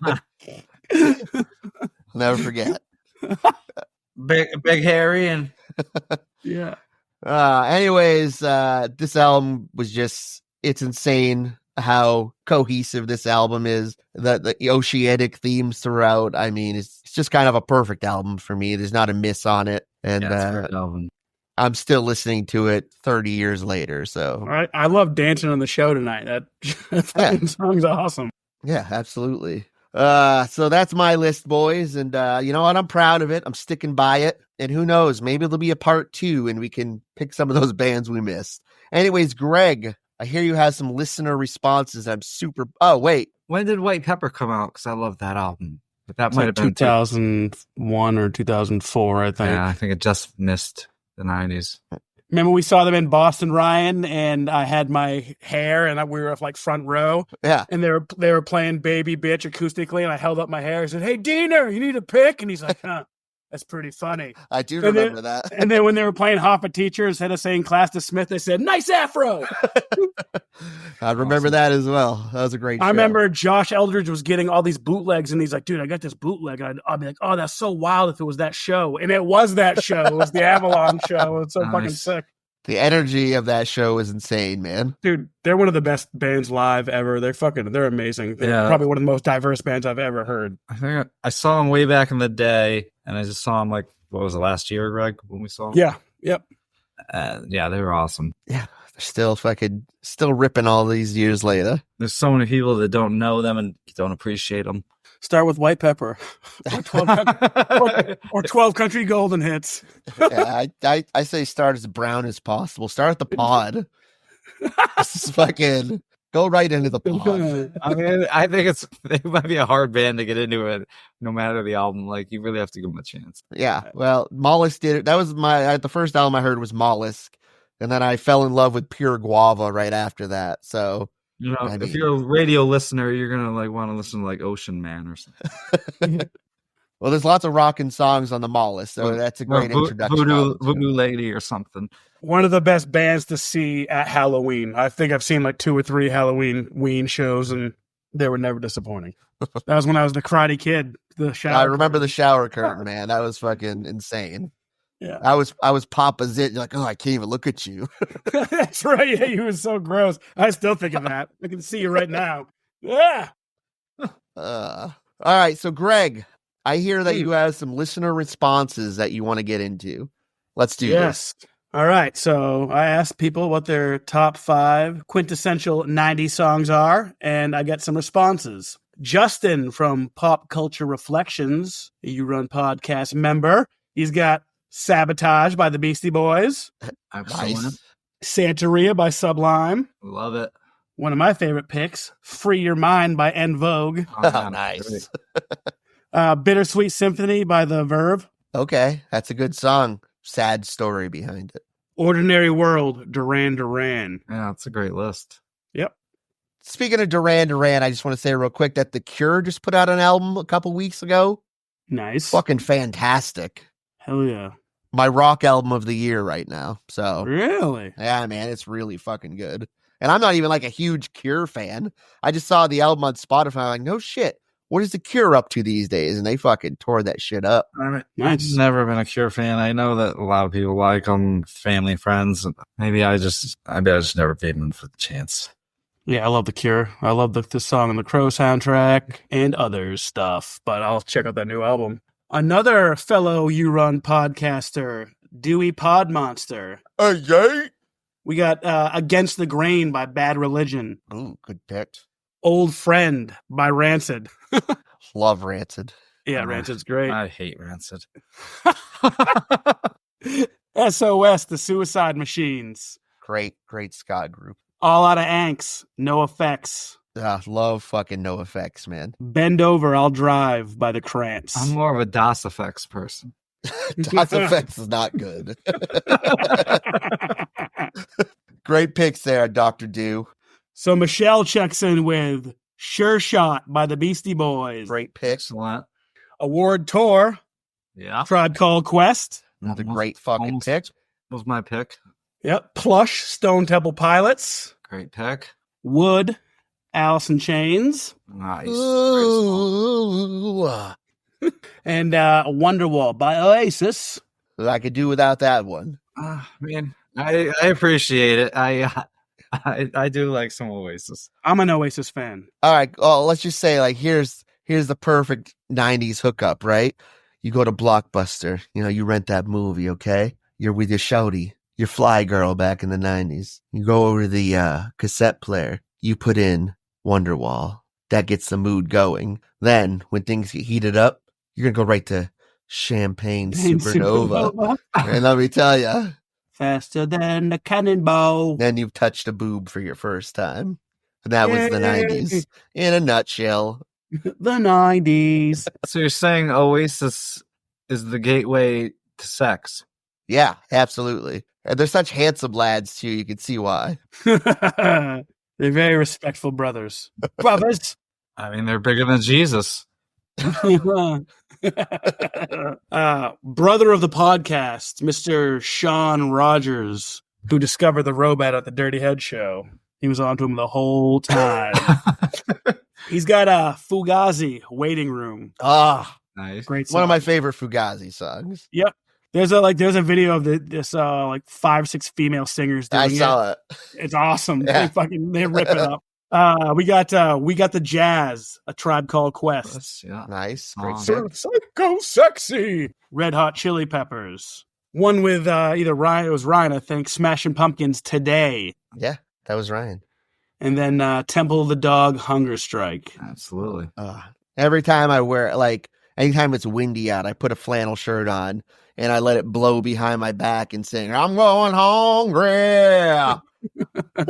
I'll never forget. Big Harry and yeah. Anyways, this album was it's insane how cohesive this album is. The oceanic themes throughout. I mean, it's just kind of a perfect album for me. There's not a miss on it. And it's a great album. I'm still listening to it 30 years later. So all right. I love dancing on the show tonight. That song's awesome. Yeah, absolutely. So that's my list, boys. And you know what? I'm proud of it. I'm sticking by it. And who knows? Maybe there'll be a part 2 and we can pick some of those bands we missed. Anyways, Greg, I hear you have some listener responses. Oh, wait. When did White Pepper come out? Because I love that album. But that might have been 2001 or 2004, I think. Yeah, I think it just missed the 90s. Remember we saw them in Boston, Ryan, and I had my hair, and we were like front row. Yeah. And they were playing Baby Bitch acoustically, and I held up my hair. I said, "Hey, Diener, you need a pick?" And he's like, "Huh, that's pretty funny." I do remember that. And then when they were playing Hoffa Teacher, instead of saying "Class dismissed," they said, "Nice afro." I remember that as well. That was a great show. I remember Josh Eldridge was getting all these bootlegs, and he's like, "Dude, I got this bootleg." And I'd be like, "Oh, that's so wild if it was that show." And it was that show. It was the Avalon show. It's so fucking sick. The energy of that show is insane, man. Dude, they're one of the best bands live ever. They're amazing. They're probably one of the most diverse bands I've ever heard. I think I saw them way back in the day, and I just saw them like, what was it, last year, Greg, when we saw them? Yeah. Yep. Yeah, they were awesome. Yeah. They're still ripping all these years later. There's so many people that don't know them and don't appreciate them. Start with White Pepper or 12 Country Golden Hits. Yeah, I say start as brown as possible. Start at the pod. Just fucking go right into the pod. I mean, I think they might be a hard band to get into it, no matter the album. Like, you really have to give them a chance. Yeah, well, Mollusk did it. That was the first album I heard was Mollusk, and then I fell in love with Pure Guava right after that. So. You know, if you're a radio listener, you're gonna like want to listen to like Ocean Man or something. Well, there's lots of rockin' songs on the Mollusk, so that's a great introduction. Voodoo Lady or something. One of the best bands to see at Halloween. I think I've seen like 2 or 3 Halloween shows, and they were never disappointing. That was when I was the Karate Kid. I remember the shower curtain, man. That was fucking insane. Yeah, I was Papa Zit. You're like, oh, I can't even look at you. That's right. Yeah, you were so gross. I still think of that. I can see you right now. Yeah. All right. So, Greg, I hear that you have some listener responses that you want to get into. Let's do this. All right. So I asked people what their top 5 quintessential 90s songs are, and I get some responses. Justin from Pop Culture Reflections, a You Run podcast member. He's got Sabotage by the Beastie Boys. Nice. Santeria by Sublime. Love it. One of my favorite picks, Free Your Mind by En Vogue. Oh, nice. Bittersweet Symphony by The Verve. Okay, that's a good song. Sad story behind it. Ordinary World, Duran Duran. Yeah, it's a great list. Yep. Speaking of Duran Duran, I just want to say real quick that The Cure just put out an album a couple weeks ago. Nice. Fucking fantastic. Hell yeah. My rock album of the year right now. So really? Yeah, man, it's really fucking good. And I'm not even like a huge Cure fan. I just saw the album on Spotify. I'm like, no shit. What is the Cure up to these days? And they fucking tore that shit up. Nice. I've never been a Cure fan. I know that a lot of people like them, family and friends. Maybe I just never gave them the chance. Yeah, I love The Cure. I love the song on the Crow soundtrack and other stuff. But I'll check out that new album. Another fellow You Run podcaster, Dewey Podmonster. Yay! We got Against the Grain by Bad Religion. Ooh, good pick. Old Friend by Rancid. Love Rancid. Yeah, Rancid's great. I hate Rancid. SOS, The Suicide Machines. Great ska group. All Out of Angst, No Effects. Love fucking No Effects, man. Bend Over, I'll Drive by the Cramps. I'm more of a DOS Effects person. DOS Effects is not good. Great picks there, Dr. Dew. So Michelle checks in with Sure Shot by the Beastie Boys. Great picks. Excellent. Award Tour. Yeah. Tribe Called Quest. Another great fucking pick. Was my pick. Yep. Plush, Stone Temple Pilots. Great pick. Wood, Alice in Chains. Nice. Ooh. And Wonderwall by Oasis. I could do without that one. Man, I appreciate it. I do like some Oasis. I'm an Oasis fan. All right. Well, let's just say like here's the perfect 90s hookup, right? You go to Blockbuster, you rent that movie, okay? You're with your shouty, your fly girl back in the 90s. You go over to the cassette player. You put in Wonderwall. That gets the mood going. Then when things get heated up, you're going to go right to Champagne Supernova. And let me tell you. Faster than a cannonball. Then you've touched a boob for your first time. And that was the 90s. In a nutshell. The 90s. So you're saying Oasis is the gateway to sex? Yeah, absolutely. And they're such handsome lads too. You can see why. They're very respectful brothers. Brothers. I mean, they're bigger than Jesus. Brother of the podcast, Mr. Sean Rogers, who discovered the robot at the Dirty Head show. He was on to him the whole time. He's got a Fugazi waiting room. Ah, Nice. Great song. one of my favorite Fugazi songs. Yep. There's a video of this 5-6 female singers doing I saw it. It's awesome. Yeah. They rip it up. We got the Jazz, A Tribe Called Quest. Yeah. Nice. Great Song. pick. Psycho Sexy. Red Hot Chili Peppers. One with either Ryan, it was Ryan, I think, Smashing Pumpkins, Today. Yeah, that was Ryan. And then Temple of the Dog, Hunger Strike. Absolutely. Every time I wear, anytime it's windy out, I put a flannel shirt on and I let it blow behind my back and sing, I'm going hungry.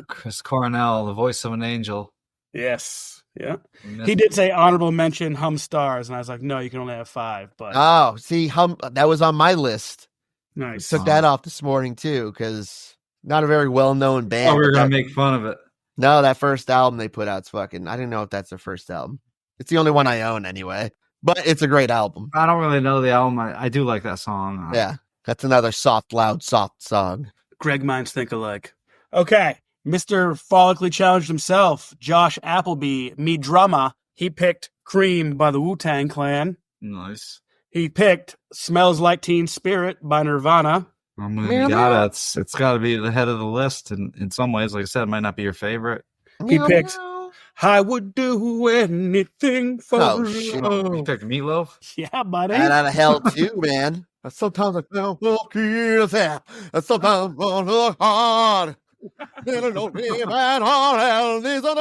Chris Cornell, the voice of an angel. Yes. Yeah. We He did say honorable mention, Hum Stars, and I was like, no, you can only have 5. But Oh, see, that was on my list. nice. Took that off this morning too, because not a very well-known band. Oh, we were but going that- to make fun of it. No, that first album they put out's fucking, I didn't know if that's their first album. It's the only one I own anyway, but it's a great album. I don't really know the album. I do like that song. Yeah, that's another soft, loud, soft song. Greg minds think alike. Okay. Mr. Follically Challenged himself, Josh Appleby, me drummer. He picked Cream by the Wu-Tang Clan. Nice. He picked Smells Like Teen Spirit by Nirvana. I mean, it's got to be the head of the list. And in some ways, like I said, it might not be your favorite. He picked I Would Do Anything for Oh, shit. Love. You picked Meatloaf? Yeah, buddy. And out of hell too, man. Sometimes I feel sad. Sometimes I look hard. These are the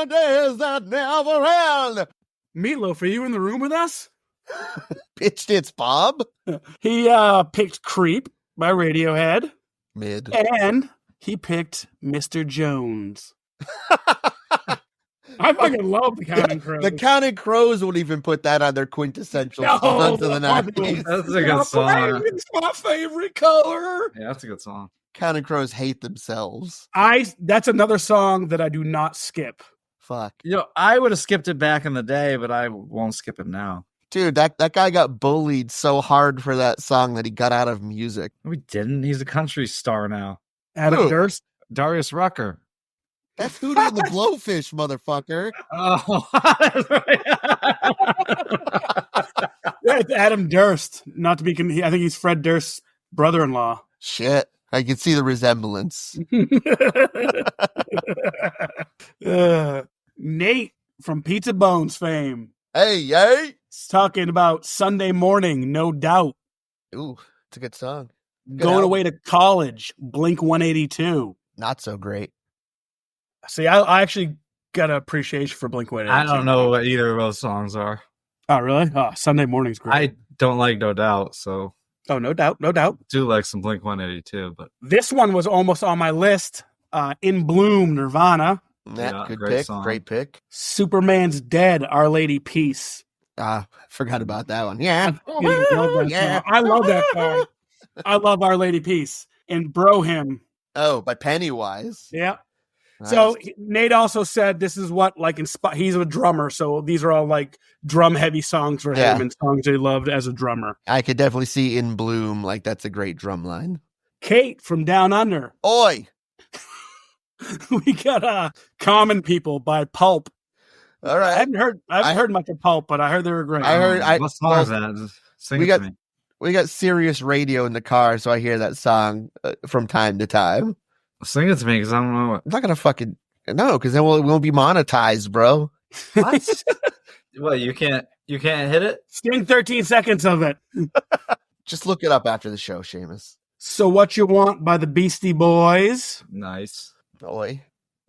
days that never end. Meatloaf, are you in the room with us? Pitched it's Bob. He picked Creep by Radiohead. Mid. And he picked Mr. Jones. I fucking love the Counting Crows. The Counting Crows won't even put that on their quintessential songs of the 90s. That's a good song. It's my favorite color. Yeah, that's a good song. Counting Crows hate themselves. That's another song that I do not skip. Fuck. I would have skipped it back in the day, but I won't skip it now. Dude, that guy got bullied so hard for that song that he got out of music. We didn't. He's a country star now. Adam Who? Durst. Darius Rucker. That's Hootie and the Blowfish, motherfucker. Oh, Yeah, it's Adam Durst. Not to be. I think he's Fred Durst's brother-in-law. Shit. I can see the resemblance. Nate from Pizza Bones fame. Hey, yay. He's talking about Sunday Morning, No Doubt. Ooh, it's a good song. Going album. away to college, Blink 182. Not so great. See, I actually got an appreciation for Blink 182. I don't know what either of those songs are. Oh, really? Oh, Sunday Morning's great. I don't like No Doubt, so Oh, no doubt, no doubt. do like some Blink 182, but This one was almost on my list. In Bloom, Nirvana. Yeah, good great pick. song. Great pick. Superman's Dead, Our Lady Peace. Forgot about that one. Yeah. Yeah. I love that song. I love Our Lady Peace. And Bro Him. Oh, by Pennywise. Yeah. Nice. So Nate also said this is what he's a drummer, so these are all like drum heavy songs for him and songs he loved as a drummer. I could definitely see In Bloom, like that's a great drum line. Kate from Down Under. Oi! We got Common People by Pulp. All I right. haven't heard much of Pulp, but I heard they were great. I heard what song is that? Just sing we it got- to me. we got Sirius radio in the car, so I hear that song from time to time. Sing it to me because I don't know what. I'm not gonna fucking no, because then we won't be monetized, bro. What? What, you can't hit it? Sting 13 seconds of it. Just look it up after the show, Sheamus. So What You Want by the Beastie Boys. Nice. Oi.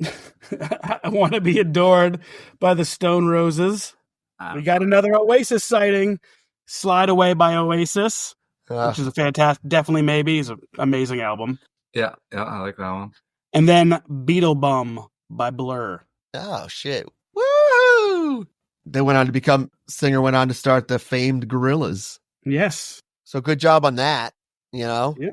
I Want to Be Adored by the Stone Roses. We got another Oasis sighting. Slide Away by Oasis, which is a fantastic, definitely maybe is an amazing album. Yeah, I like that one. And then Beetle Bum by Blur. Oh shit. Woo! They went on to become singer went on to start the famed Gorillas. Yes. So good job on that, you know? Yeah.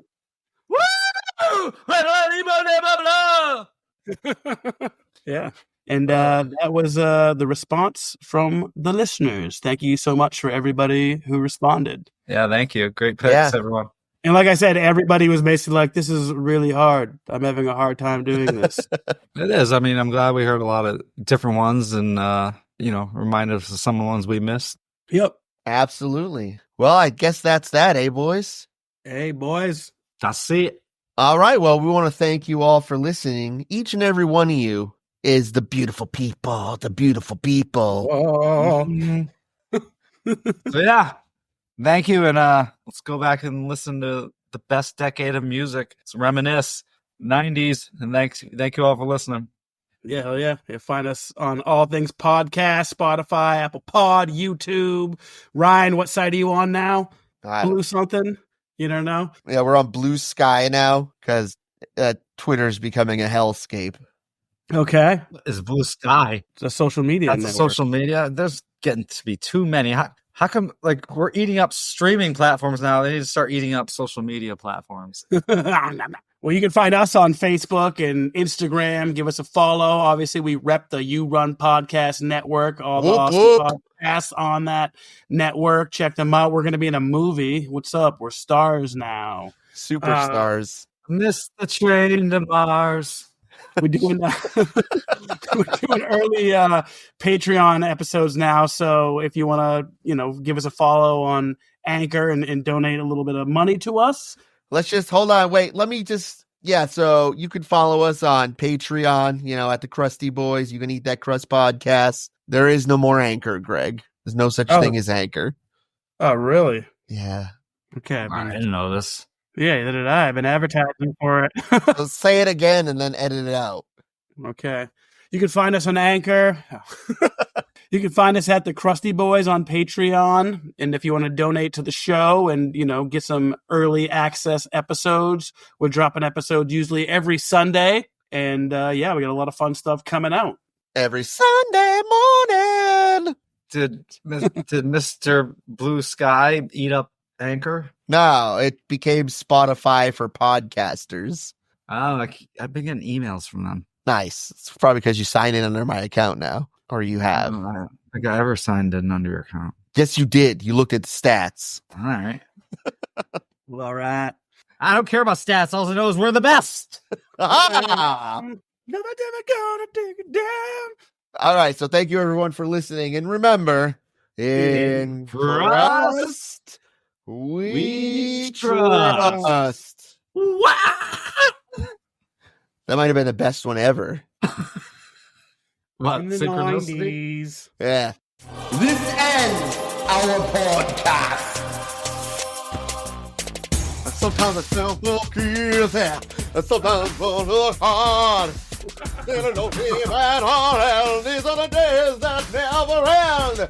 Yeah. And that was the response from the listeners. Thank you so much for everybody who responded. Yeah, thank you. Great picks, Yeah. everyone. And like I said, everybody was basically like, this is really hard. I'm having a hard time doing this. It is. I mean, I'm glad we heard a lot of different ones and, reminded us of some of the ones we missed. Yep. Absolutely. Well, I guess that's that, boys? Hey, boys. That's it. All right. Well, we want to thank you all for listening. Each and every one of you is the beautiful people. The beautiful people. Oh. So, yeah. Thank you. And let's go back and listen to the best decade of music. Let's reminisce. 90s. And thank you all for listening. Yeah, hell yeah. You find us on all things podcast, Spotify, Apple Pod, YouTube. Ryan, what site are you on now? Blue something? You don't know? Yeah, we're on Blue Sky now because Twitter's becoming a hellscape. Okay. It's Blue Sky. It's a social media That's network. social media. There's getting to be too many. How come, we're eating up streaming platforms now? They need to start eating up social media platforms. Well, you can find us on Facebook and Instagram. Give us a follow. Obviously, we rep the You Run Podcast Network. All the awesome podcasts on that network. Check them out. We're going to be in a movie. What's up? We're stars now. Superstars. Miss the train to Mars. We're doing early Patreon episodes now. So if you want to, give us a follow on Anchor and donate a little bit of money to us. Let's just hold on. Wait, let me just. Yeah, so you can follow us on Patreon, at the Crusty Boys. You can eat that crust podcast. There is no more Anchor, Greg. There's no such thing as Anchor. Oh, really? Yeah. Okay. I didn't know this. Yeah, neither did I. I've been advertising for it. So say it again and then edit it out. Okay. You can find us on Anchor. You can find us at the Crusty Boys on Patreon. And if you want to donate to the show and, get some early access episodes, we're dropping episodes usually every Sunday. And we got a lot of fun stuff coming out. Every Sunday morning. Did Mr. Blue Sky eat up Anchor? No, it became Spotify for podcasters. Oh, I've been getting emails from them. Nice. It's probably because you signed in under my account now. Or you have. I don't think I ever signed in under your account. Yes, you did. You looked at the stats. All right. Well, all right. I don't care about stats. All I know is we're the best. Never gonna take it down. All right. So thank you, everyone, for listening. And remember, in Crust, we trust. That might have been the best one ever. What, In the synchronicity? 90s. Yeah. This ends our podcast. Sometimes I feel easy, and sometimes I look hard. And I don't feel at all. And these are the days that never end.